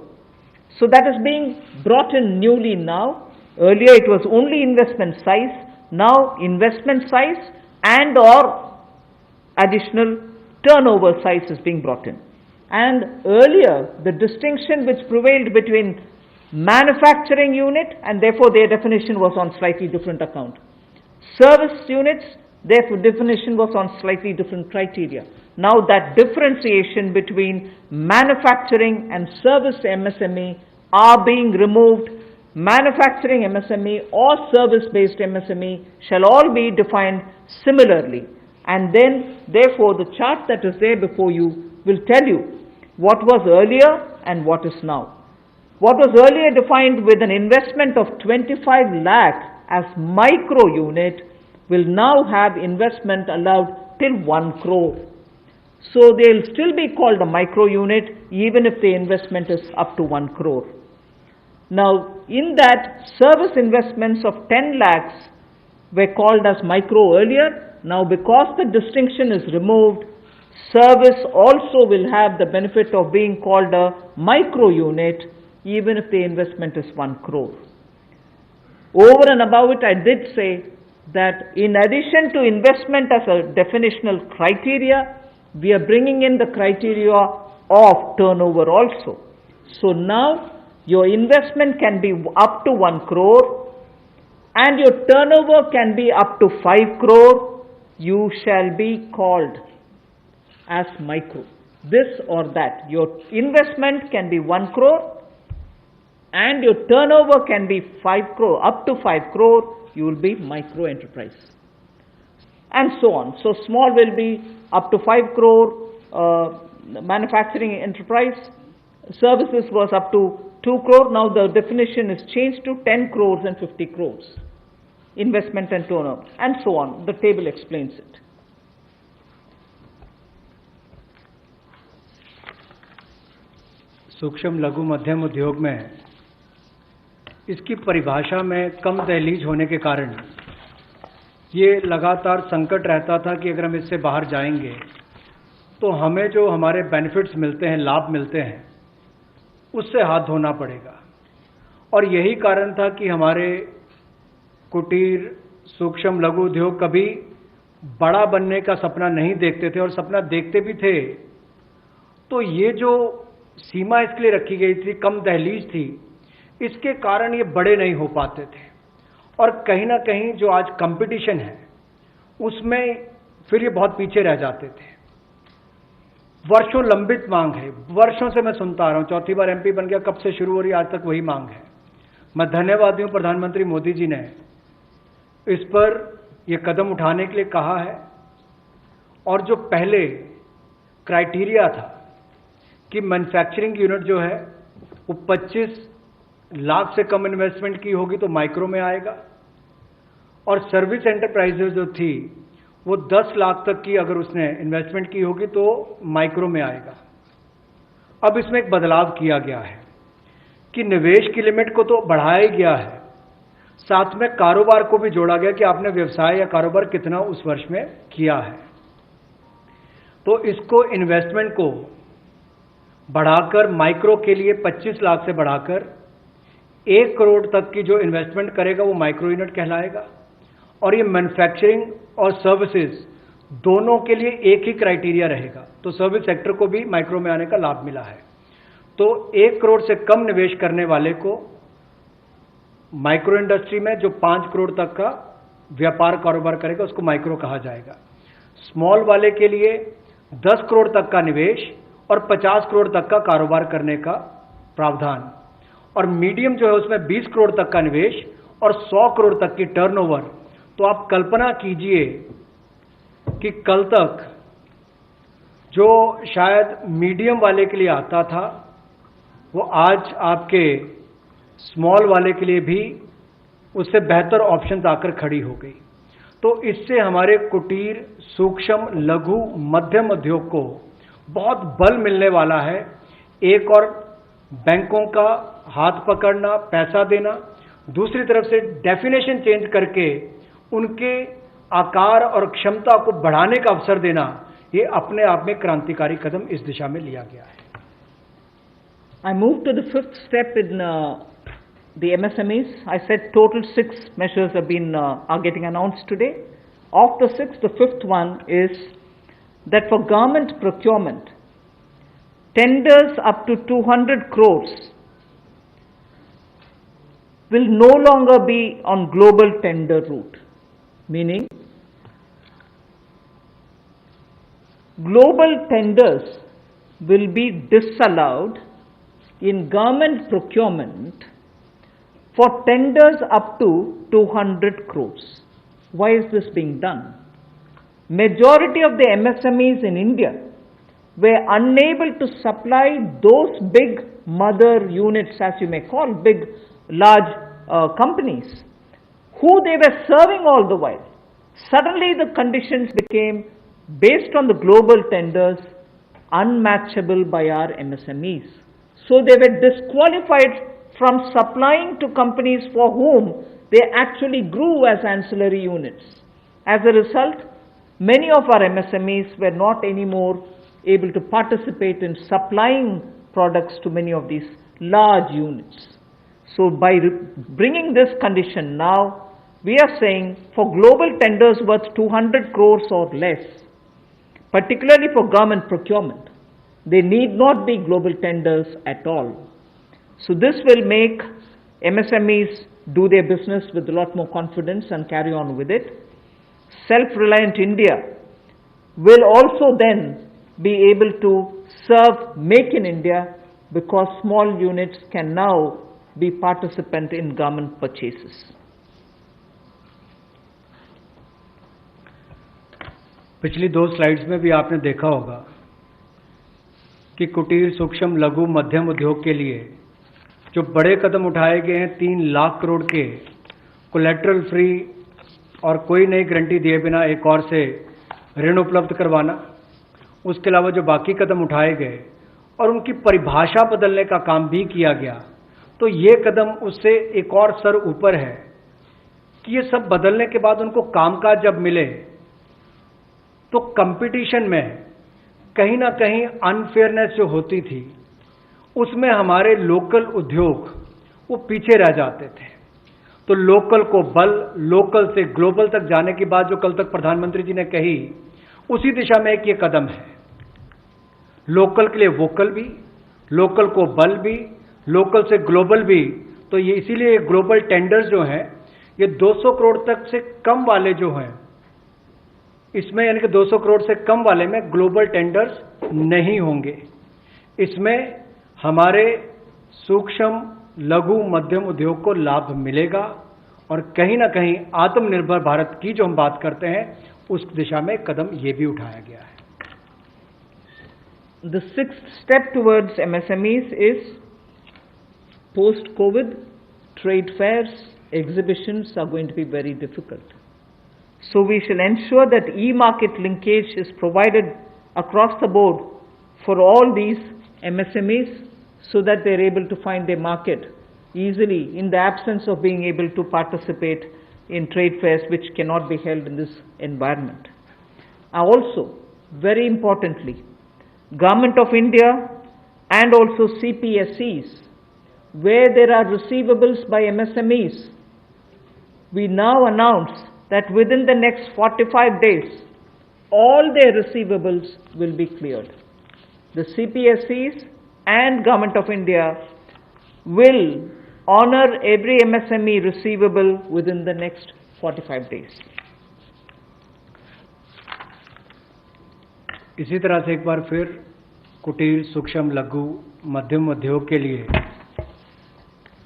So that is being brought in newly now. Earlier it was only investment size. Now investment size and or additional turnover size is being brought in. And earlier the distinction which prevailed between manufacturing unit, and therefore their definition was on slightly different account. Service units, therefore definition was on slightly different criteria. Now that differentiation between manufacturing and service MSME are being removed. Manufacturing MSME or service-based MSME shall all be defined similarly. And then, therefore, the chart that is there before you will tell you what was earlier and what is now. What was earlier defined with an investment of 25 lakh as micro unit will now have investment allowed till 1 crore. So they will still be called a micro unit even if the investment is up to 1 crore. Now, in that, service investments of 10 lakhs were called as micro earlier. Now, because the distinction is removed, service also will have the benefit of being called a micro unit even if the investment is 1 crore. Over and above it, I did say that in addition to investment as a definitional criteria, we are bringing in the criteria of turnover also. So now your investment can be up to 1 crore and your turnover can be up to 5 crore. You shall be called as micro. This or that. Your investment can be 1 crore and your turnover can be 5 crore, up to 5 crore, you will be micro enterprise. And so on. So small will be up to 5 crore, manufacturing enterprise. Services was up to 2 crore. Now the definition is changed to 10 crores and 50 crores. Investment and turnover. And so on. The table explains it. सूक्ष्म लघु मध्यम उद्योग में इसकी परिभाषा में कम दहलीज होने के कारण ये लगातार संकट रहता था कि अगर हम इससे बाहर जाएंगे तो हमें जो हमारे बेनिफिट्स मिलते हैं, लाभ मिलते हैं, उससे हाथ धोना पड़ेगा। और यही कारण था कि हमारे कुटीर सूक्ष्म लघु उद्योग कभी बड़ा बनने का सपना नहीं देखते थे, और सपना देखते भी थे तो ये जो सीमा इसके लिए रखी गई थी, कम दहलीज थी, इसके कारण ये बड़े नहीं हो पाते थे। और कहीं ना कहीं जो आज कंपटीशन है उसमें फिर ये बहुत पीछे रह जाते थे। वर्षों लंबित मांग है, वर्षों से मैं सुनता आ रहा हूं, चौथी बार एमपी बन गया, कब से शुरू हो रही, आज तक वही मांग है। मैं धन्यवादी हूं प्रधानमंत्री मोदी जी ने इस पर ये कदम उठाने के लिए कहा है। और जो पहले क्राइटेरिया था कि मैन्युफैक्चरिंग यूनिट जो है वो 25 लाख से कम इन्वेस्टमेंट की होगी तो माइक्रो में आएगा, और सर्विस एंटरप्राइजेज जो थी वो 10 लाख तक की अगर उसने इन्वेस्टमेंट की होगी तो माइक्रो में आएगा। अब इसमें एक बदलाव किया गया है कि निवेश की लिमिट को तो बढ़ाया ही गया है, साथ में कारोबार को भी जोड़ा गया कि आपने व्यवसाय या कारोबार कितना उस वर्ष में किया है। तो इसको इन्वेस्टमेंट को बढ़ाकर माइक्रो के लिए 25 लाख से बढ़ाकर 1 करोड़ तक की जो इन्वेस्टमेंट करेगा वो माइक्रो यूनिट कहलाएगा। और ये मैन्युफैक्चरिंग और सर्विसेज दोनों के लिए एक ही क्राइटेरिया रहेगा, तो सर्विस सेक्टर को भी माइक्रो में आने का लाभ मिला है। तो 1 करोड़ से कम निवेश करने वाले को माइक्रो इंडस्ट्री में जो 5 करोड़ तक का व्यापार कारोबार करेगा उसको माइक्रो कहा जाएगा। स्मॉल वाले के लिए 10 करोड़ तक का निवेश और 50 करोड़ तक का कारोबार करने का प्रावधान, और मीडियम जो है उसमें 20 करोड़ तक का निवेश और 100 करोड़ तक की टर्नओवर। तो आप कल्पना कीजिए कि कल तक जो शायद मीडियम वाले के लिए आता था वो आज आपके स्मॉल वाले के लिए भी उससे बेहतर ऑप्शंस आकर खड़ी हो गई। तो इससे हमारे कुटीर सूक्ष्म लघु मध्यम उद्योग को बहुत बल मिलने वाला है। एक और बैंकों का हाथ पकड़ना, पैसा देना, दूसरी तरफ से डेफिनेशन चेंज करके उनके आकार और क्षमता को बढ़ाने का अवसर देना, ये अपने आप में क्रांतिकारी कदम इस दिशा में लिया गया है। I move to the fifth step in the MSMEs. I said total 6 measures are getting announced today. Of the 6, the fifth one is that for government procurement, tenders up to 200 crores will no longer be on global tender route, meaning global tenders will be disallowed in government procurement for tenders up to 200 crores. Why is this being done? Majority of the MSMEs in India were unable to supply those big mother units, as you may call, big, large companies, who they were serving all the while. Suddenly the conditions became, based on the global tenders, unmatchable by our MSMEs. So they were disqualified from supplying to companies for whom they actually grew as ancillary units. As a result, many of our MSMEs were not anymore able to participate in supplying products to many of these large units. So by bringing this condition now, we are saying for global tenders worth 200 crores or less, particularly for government procurement, they need not be global tenders at all. So this will make MSMEs do their business with a lot more confidence and carry on with it. Self-reliant India will also then be able to serve Make in India, because small units can now be participant in government purchases. पिछली 2 slides में भी आपने देखा होगा कि कुटीर, सूक्ष्म, लघु, मध्यम उद्योग के लिए जो बड़े कदम उठाए गए हैं, 3 लाख करोड़ के कोलेटरल फ्री और कोई नई गारंटी दिए बिना एक और से ऋण उपलब्ध करवाना, उसके अलावा जो बाकी कदम उठाए गए और उनकी परिभाषा बदलने का काम भी किया गया, तो ये कदम उससे एक और स्तर ऊपर है कि ये सब बदलने के बाद उनको कामकाज जब मिले तो कंपटीशन में कहीं ना कहीं अनफेयरनेस जो होती थी उसमें हमारे लोकल उद्योग वो पीछे रह जाते थे। तो लोकल को बल, लोकल से ग्लोबल तक जाने की बात जो कल तक प्रधानमंत्री जी ने कही, उसी दिशा में एक ये कदम है। लोकल के लिए वोकल भी, लोकल को बल भी, लोकल से ग्लोबल भी। तो ये इसीलिए ग्लोबल टेंडर्स जो हैं ये 200 करोड़ तक से कम वाले जो हैं, इसमें यानी कि 200 करोड़ से कम वाले में ग्लोबल टेंडर्स नहीं होंगे। इसमें हमारे सूक्ष्म, लघु, मध्यम उद्योग को लाभ मिलेगा और कहीं ना कहीं आत्मनिर्भर भारत की जो हम बात करते हैं उस दिशा में कदम ये भी उठाया गया है। The 6th step towards MSMEs is post-COVID trade fairs, exhibitions are going to be very difficult. So we shall ensure that e-market linkage is provided across the board for all these MSMEs so that they're able to find their market easily in the absence of being able to participate in trade fairs which cannot be held in this environment. Also, very importantly, Government of India and also CPSEs, where there are receivables by MSMEs, we now announce that within the next 45 days, all their receivables will be cleared. The CPSEs and Government of India will honor every MSME receivable within the next 45 days. इसी तरह से एक बार फिर कुटीर, सूक्ष्म, लघु, मध्यम उद्योग के लिए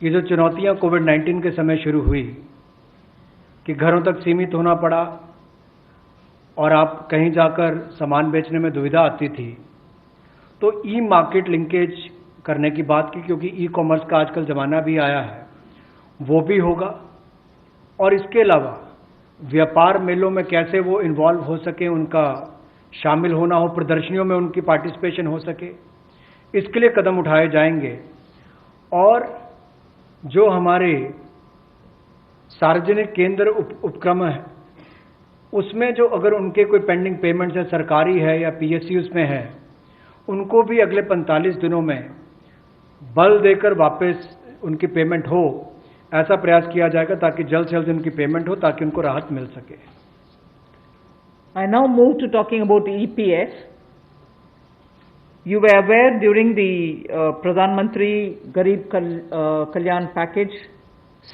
ये जो चुनौतियां कोविड-19 के समय शुरू हुई कि घरों तक सीमित होना पड़ा और आप कहीं जाकर सामान बेचने में दुविधा आती थी, तो ई मार्केट लिंकेज करने की बात की, क्योंकि ई कॉमर्स का आजकल ज़माना भी आया है, वो भी होगा। और इसके अलावा व्यापार मेलों में कैसे वो इन्वॉल्व हो सके, उनका शामिल होना हो, प्रदर्शनियों में उनकी पार्टिसिपेशन हो सके, इसके लिए कदम उठाए जाएंगे। और जो हमारे सार्वजनिक केंद्र उपक्रम है, उसमें जो अगर उनके कोई पेंडिंग पेमेंट्स है, सरकारी है या PSUs में है, उनको भी अगले 45 दिनों में बल देकर वापस उनकी पेमेंट हो, ऐसा प्रयास किया जाएगा ताकि जल्द से जल्द उनकी पेमेंट हो, ताकि उनको राहत मिल सके। I now move to talking about EPF. You were aware during the Pradhan Mantri Garib Kalyan package,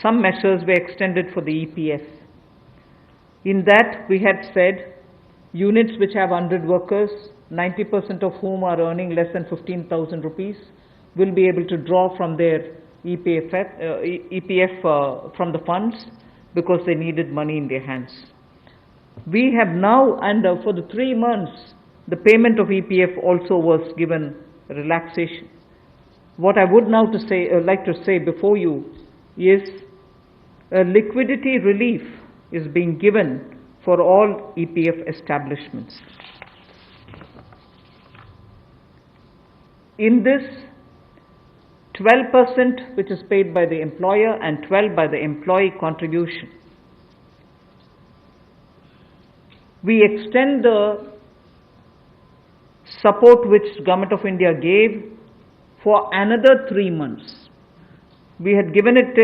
some measures were extended for the EPF. In that, we had said units which have 100 workers, 90% of whom are earning less than 15,000 rupees, will be able to draw from their EPF from the funds because they needed money in their hands. We have now, and for the 3 months, the payment of EPF also was given relaxation. What I would now like to say before you is a liquidity relief is being given for all EPF establishments. In this, 12% which is paid by the employer and 12% by the employee contribution. We extend the support which Government of India gave for another 3 months. we had given it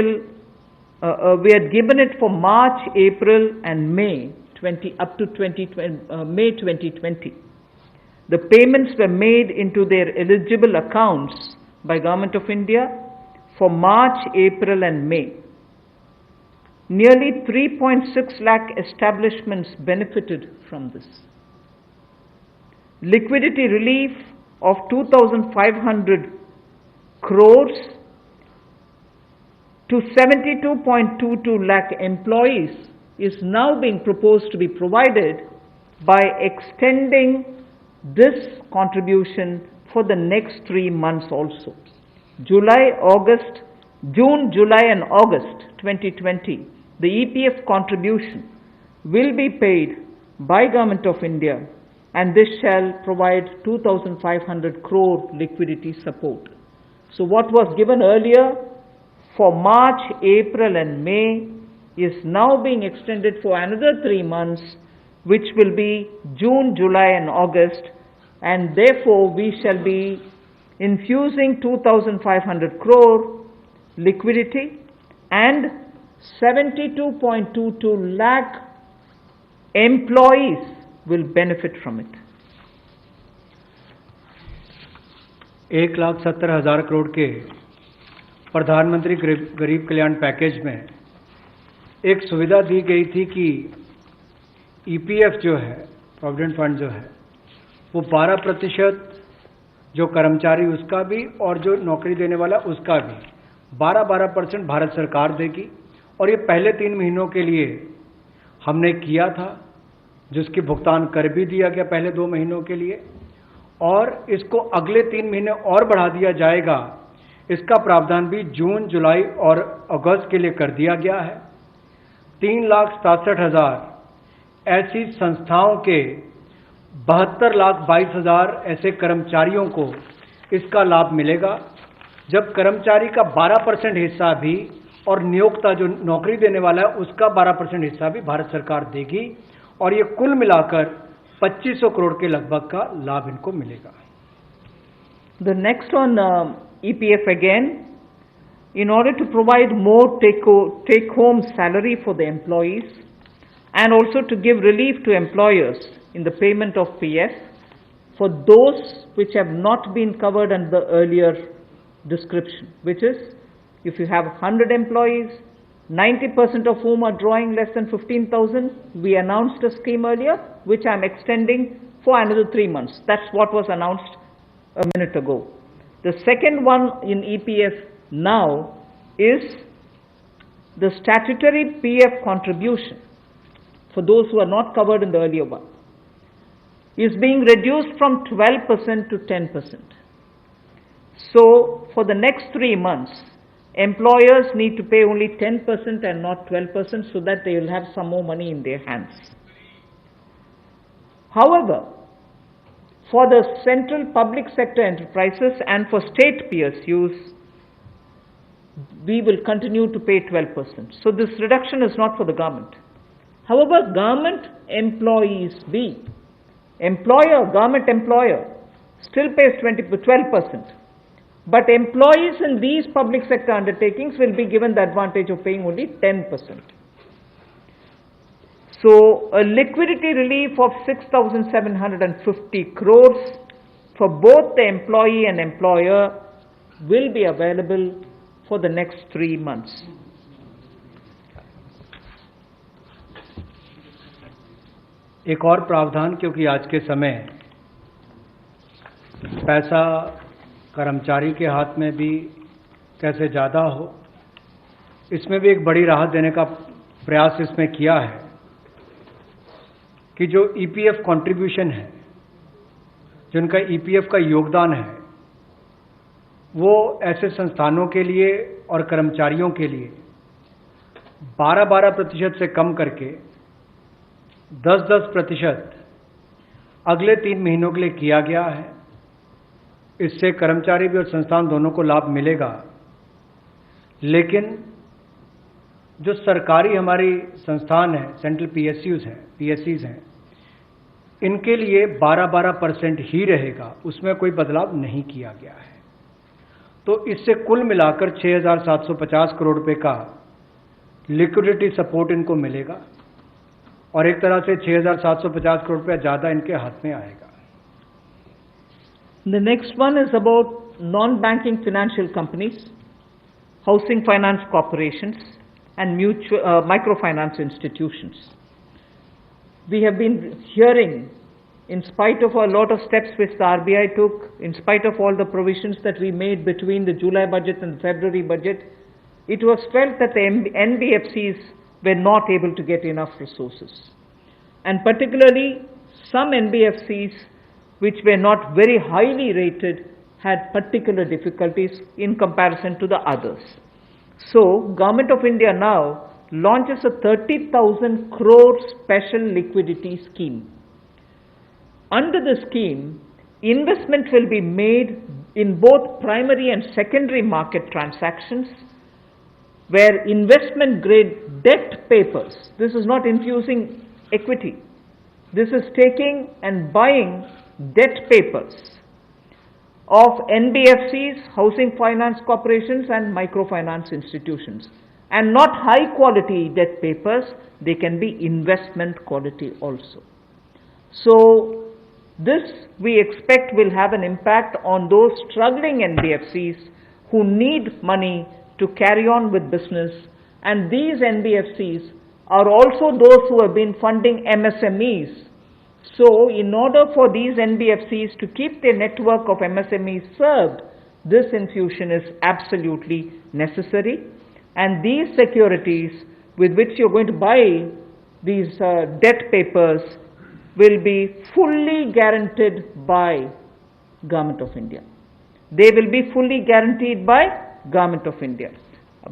for March, April, and May 2020. The payments were made into their eligible accounts by Government of India for March, April, and May. Nearly 3.6 lakh establishments benefited from this. Liquidity relief of 2,500 crores to 72.22 lakh employees is now being proposed to be provided by extending this contribution for the next 3 months also. June, July and August 2020, the EPF contribution will be paid by Government of India, and this shall provide 2,500 crore liquidity support. So what was given earlier for March, April and May is now being extended for another 3 months, which will be June, July and August, and therefore we shall be infusing 2,500 crore liquidity, and 72.22 lakh employees will benefit from it. 1,70,000 crore के प्रधानमंत्री गरीब कल्याण package में एक सुविधा दी गई थी कि EPF जो है, प्रोविडेंट फंड जो है, वो 12% जो कर्मचारी उसका भी और जो नौकरी देने वाला उसका भी 12% भारत सरकार देगी। और ये पहले 3 महीनों के लिए हमने किया था, जिसकी भुगतान कर भी दिया गया पहले 2 महीनों के लिए, और इसको अगले 3 महीने और बढ़ा दिया जाएगा। इसका प्रावधान भी जून, जुलाई और अगस्त के लिए कर दिया गया है। 3,67,000 ऐसी संस्थाओं के 72,22,000 ऐसे कर्मचारियों को इसका लाभ मिलेगा, जब कर्मचारी का 12% हिस्सा भी और नियोक्ता जो नौकरी देने वाला है उसका 12% हिस्सा भी भारत सरकार देगी, और ये कुल मिलाकर 2,500 करोड़ के लगभग का लाभ इनको मिलेगा। The next on EPF again, in order to provide more take-home salary for the employees and also to give relief to employers in the payment of PF for those which have not been covered under the earlier description, which is if you have 100 employees, 90% of whom are drawing less than 15,000, we announced a scheme earlier, which I am extending for another 3 months. That's what was announced a minute ago. The second one in EPF now is the statutory PF contribution for those who are not covered in the earlier one is being reduced from 12% to 10%. So for the next 3 months, employers need to pay only 10% and not 12%, so that they will have some more money in their hands. However, for the central public sector enterprises and for state PSUs, we will continue to pay 12%. So this reduction is not for the government. However, government employees government employer still pays 12%. But employees in these public sector undertakings will be given the advantage of paying only 10%. So a liquidity relief of 6,750 crores for both the employee and employer will be available for the next 3 months. एक और प्रावधान, क्योंकि आज के समय पैसा कर्मचारी के हाथ में भी कैसे ज़्यादा हो, इसमें भी एक बड़ी राहत देने का प्रयास इसमें किया है कि जो ईपीएफ कंट्रीब्यूशन है, जिनका ईपीएफ का योगदान है, वो ऐसे संस्थानों के लिए और कर्मचारियों के लिए 12% से कम करके 10% अगले 3 महीनों के लिए किया गया है। इससे कर्मचारी भी और संस्थान दोनों को लाभ मिलेगा। लेकिन जो सरकारी हमारी संस्थान है, सेंट्रल पीएससीज हैं, इनके लिए 12% ही रहेगा, उसमें कोई बदलाव नहीं किया गया है। तो इससे कुल मिलाकर 6,750 करोड़ रुपए का लिक्विडिटी सपोर्ट इनको मिलेगा और एक तरह से 6,750 करोड़ रुपया ज़्यादा इनके हाथ में आएगा। The next one is about non-banking financial companies, housing finance corporations, and microfinance institutions. We have been hearing, in spite of a lot of steps which the RBI took, in spite of all the provisions that we made between the July budget and the February budget, it was felt that the NBFCs were not able to get enough resources. And particularly some NBFCs which were not very highly rated had particular difficulties in comparison to the others. So, Government of India now launches a 30,000 crore special liquidity scheme. Under the scheme, investment will be made in both primary and secondary market transactions where investment grade debt papers, this is not infusing equity, this is taking and buying debt papers of NBFCs, housing finance corporations and microfinance institutions, and not high quality debt papers, they can be investment quality also. So this we expect will have an impact on those struggling NBFCs who need money to carry on with business, and these NBFCs are also those who have been funding MSMEs. So in order for these NBFCs to keep their network of MSMEs served, this infusion is absolutely necessary, and these securities with which you're going to buy these debt papers will be fully guaranteed by Government of India. They will be fully guaranteed by Government of India.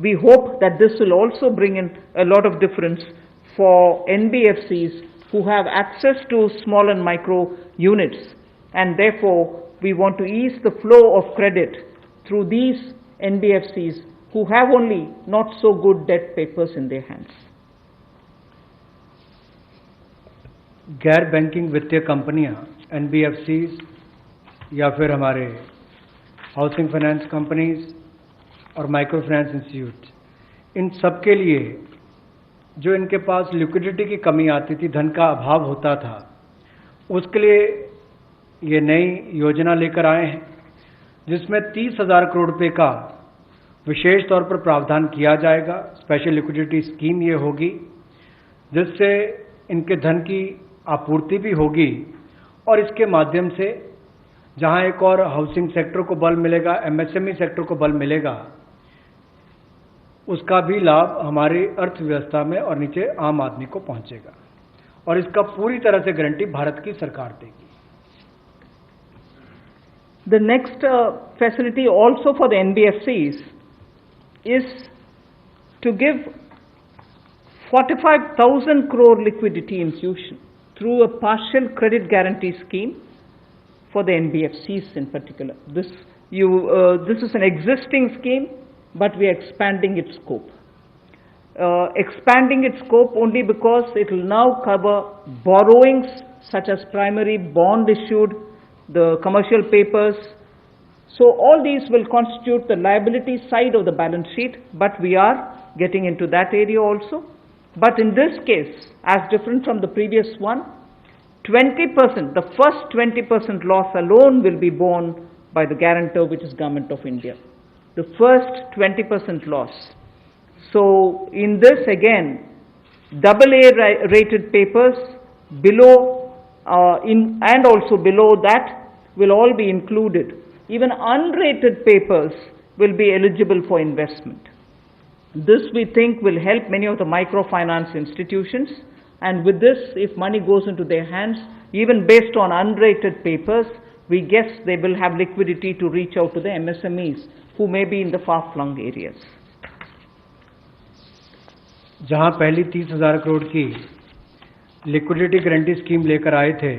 We hope that this will also bring in a lot of difference for NBFCs who have access to small and micro units, and therefore we want to ease the flow of credit through these NBFCs who have only not so good debt papers in their hands. गैर banking वित्तीय कंपनियां NBFCs या फिर हमारे housing finance companies और micro finance institute, इन सब के लिए जो इनके पास लिक्विडिटी की कमी आती थी, धन का अभाव होता था, उसके लिए ये नई योजना लेकर आए हैं जिसमें 30,000 करोड़ रुपए का विशेष तौर पर प्रावधान किया जाएगा। स्पेशल लिक्विडिटी स्कीम ये होगी जिससे इनके धन की आपूर्ति भी होगी और इसके माध्यम से जहां एक और हाउसिंग सेक्टर को बल मिलेगा, MSME सेक्टर को बल मिलेगा, उसका भी लाभ हमारी अर्थव्यवस्था में और नीचे आम आदमी को पहुंचेगा और इसका पूरी तरह से गारंटी भारत की सरकार देगी। The next facility also for the NBFCs is to give 45,000 crore liquidity infusion through a partial credit guarantee scheme for the NBFCs in particular. This is an existing scheme, but we are expanding its scope. Expanding its scope only because it will now cover borrowings such as primary bond issued, the commercial papers. So all these will constitute the liability side of the balance sheet, but we are getting into that area also. But in this case, as different from the previous one, 20%, the first 20% loss alone will be borne by the guarantor, which is Government of India. The first 20% loss. So in this again, AA rated papers below and also below that will all be included. Even unrated papers will be eligible for investment. This we think will help many of the microfinance institutions, and with this, if money goes into their hands, even based on unrated papers, we guess they will have liquidity to reach out to the MSMEs who may be in the far-flung areas. जहां पहली 30,000 करोड़ की liquidity guarantee scheme लेकर आए थे,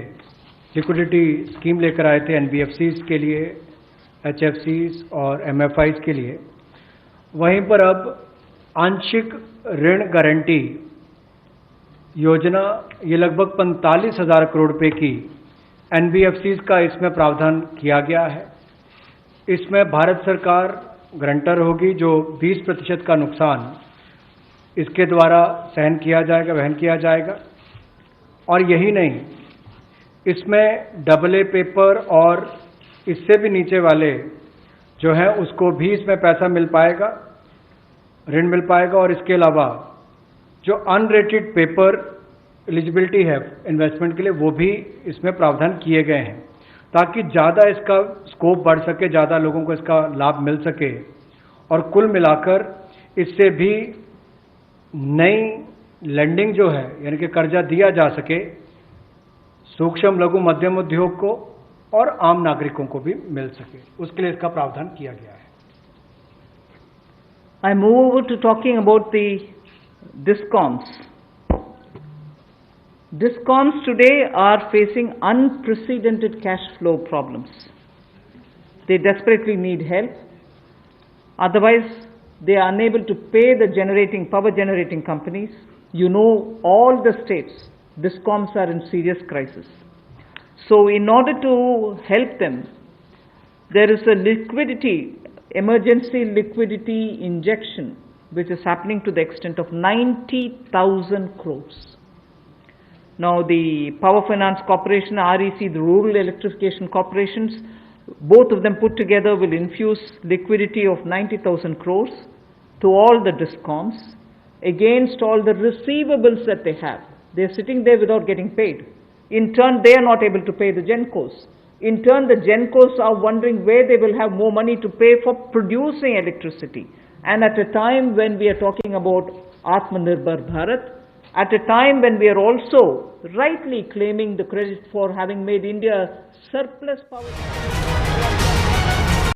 NBFCs के लिए, HFCs और MFIs के लिए, वहीं पर अब आंशिक ऋण गारंटी योजना, ये लगभग 45,000 करोड़ रुपए की NBFCs का इसमें प्रावधान किया गया है इसमें भारत सरकार गारंटर होगी, जो 20% का नुकसान इसके द्वारा सहन किया जाएगा, वहन किया जाएगा। और यही नहीं, इसमें AA पेपर और इससे भी नीचे वाले जो है उसको भी इसमें पैसा मिल पाएगा, ऋण मिल पाएगा। और इसके अलावा जो अनरेटेड पेपर एलिजिबिलिटी है इन्वेस्टमेंट के लिए, वो भी इसमें प्रावधान किए गए हैं, ताकि ज़्यादा इसका स्कोप बढ़ सके, ज़्यादा लोगों को इसका लाभ मिल सके। और कुल मिलाकर इससे भी नई लेंडिंग जो है, यानी कि कर्जा दिया जा सके सूक्ष्म लघु मध्यम उद्योग को और आम नागरिकों को भी मिल सके, उसके लिए इसका प्रावधान किया गया है। I move over to talking about the DISCOMs. DISCOMs today are facing unprecedented cash flow problems. They desperately need help. Otherwise, they are unable to pay the power generating companies. You know, all the states, DISCOMs are in serious crisis. So in order to help them, there is a emergency liquidity injection which is happening to the extent of 90,000 crores. Now the Power Finance Corporation, REC, the Rural Electrification Corporations, both of them put together will infuse liquidity of 90,000 crores to all the DISCOMs against all the receivables that they have. They are sitting there without getting paid. In turn, they are not able to pay the GENCOs. In turn, the GENCOs are wondering where they will have more money to pay for producing electricity. And at a time when we are talking about Atmanirbhar Bharat, at a time when we are also rightly claiming the credit for having made India surplus power.